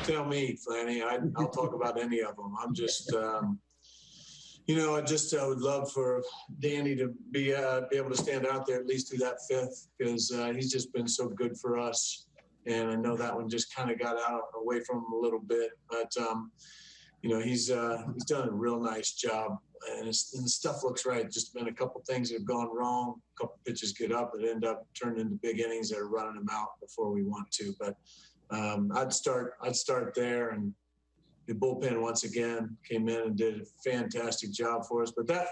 tell me, Flanny. I'll talk about any of them. I'm just, I would love for Danny to be able to stand out there at least through that fifth, because he's just been so good for us. And I know that one just kind of got away from him a little bit, but he's done a real nice job, and the stuff looks right. Just been a couple things that have gone wrong. A couple pitches get up and end up turning into big innings that are running them out before we want to. But I'd start there, and the bullpen once again came in and did a fantastic job for us. But that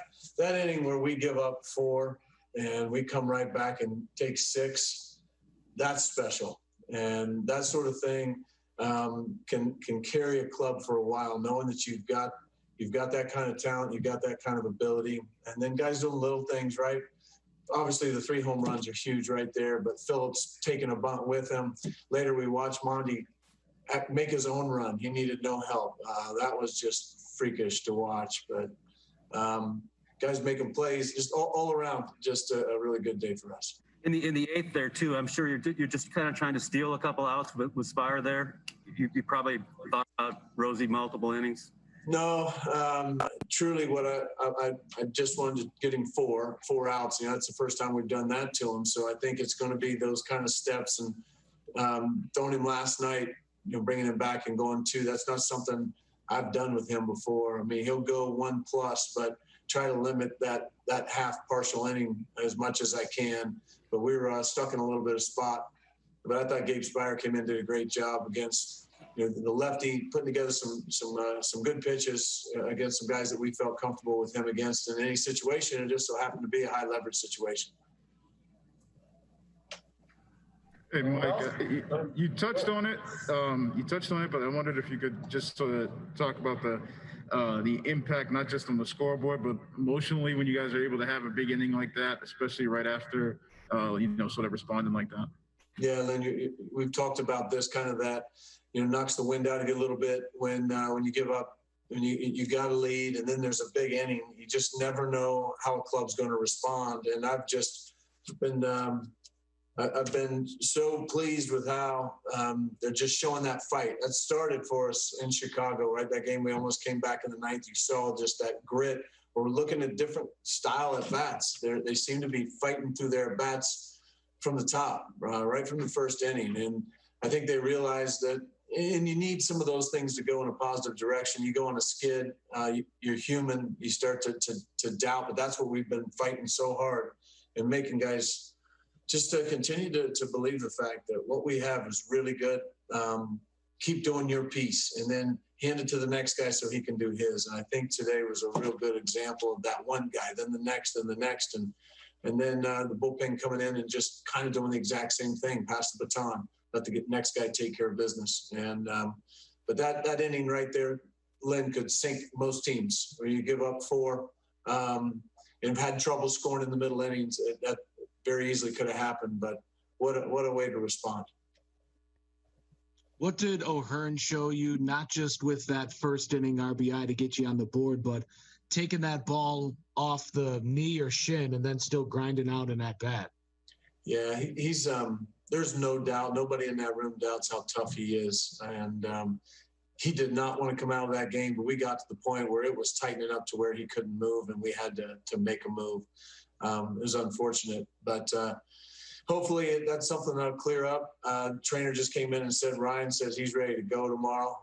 inning where we give up 4 and we come right back and take 6, that's special. And that sort of thing can carry a club for a while, knowing that you've got that kind of talent, you've got that kind of ability, and then guys doing little things right. Obviously, the 3 home runs are huge right there, but Phillips taking a bunt with him. Later, we watched Monty make his own run. He needed no help. That was just freakish to watch. But guys making plays, just all around, just a really good day for us. In the 8th there too, I'm sure you're just kind of trying to steal a couple outs with Spire there. You probably thought about Rosie multiple innings. No, truly, what I just wanted to get him 4 outs. It's the first time we've done that to him, so I think it's going to be those kind of steps. And throwing him last night, bringing him back and going 2. That's not something I've done with him before. I mean, he'll go 1+, but try to limit that half partial inning as much as I can. But we were stuck in a little bit of spot. But I thought Gabe Spire came in and did a great job against the lefty, putting together some good pitches against some guys that we felt comfortable with him against in any situation. It just so happened to be a high leverage situation. Hey, Mike, you touched on it. But I wondered if you could just sort of talk about the impact, not just on the scoreboard, but emotionally when you guys are able to have a big inning like that, especially right after, sort of responding like that. Yeah, Lynn, we've talked about this kind of that, knocks the wind out of you a little bit when you give up, when you got a lead, and then there's a big inning. You just never know how a club's going to respond. And I've just been I've been so pleased with how they're just showing that fight. That started for us in Chicago, right? That game we almost came back in the 9th. You saw just that grit. We're looking at different style at bats. They seem to be fighting through their bats from the top, right from the first inning. And I think they realized that, and you need some of those things to go in a positive direction. You go on a skid, you're human, you start to doubt, but that's what we've been fighting so hard and making guys just to continue to believe the fact that what we have is really good. Keep doing your piece and then hand it to the next guy so he can do his. And I think today was a real good example of that one guy, then the next, and the next. And then the bullpen coming in and just kind of doing the exact same thing, pass the baton, let the next guy take care of business. And but that inning right there, Lynn, could sink most teams where you give up 4 and have had trouble scoring in the middle innings. That very easily could have happened, but what a way to respond. What did O'Hearn show you, not just with that first inning RBI to get you on the board, but taking that ball off the knee or shin and then still grinding out an at-bat? Yeah, he's there's no doubt, nobody in that room doubts how tough he is. And he did not want to come out of that game, but we got to the point where it was tightening up to where he couldn't move, and we had to make a move. It was unfortunate, but hopefully that's something that'll clear up. Trainer just came in and said, Ryan says he's ready to go tomorrow.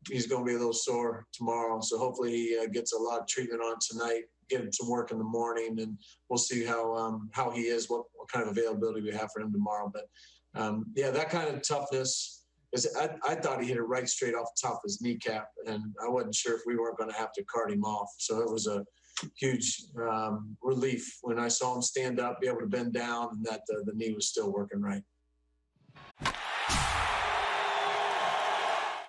He's going to be a little sore tomorrow. So hopefully he gets a lot of treatment on tonight, get him some work in the morning, and we'll see how he is, what kind of availability we have for him tomorrow. But yeah, that kind of toughness is, I thought he hit it right straight off the top of his kneecap, and I wasn't sure if we weren't going to have to cart him off. So it was a huge relief when I saw him stand up, be able to bend down, and that the knee was still working right.